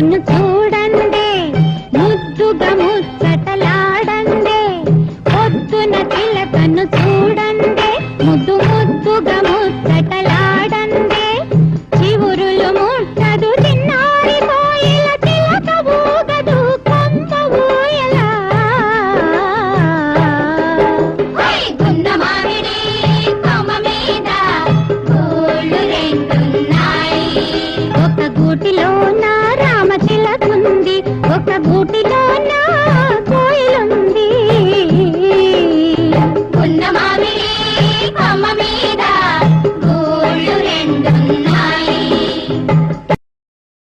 చిలకను చూడండి ముద్దుగా ముచ్చటలాడండి పొద్దున చిలకను చూడండి ముద్దు ముద్దుగా ముచ్చటలాడండి చివురులు ముట్టదు చిన్నారి కోయిల చిలక ఊగదు కొంత ఊయల గున్న మామిడి కొమ్మ మీద గోళ్ళు రెండున్నాయి ఒక గూటిలో నా రామ చిలకుంది ఒక గూటిలో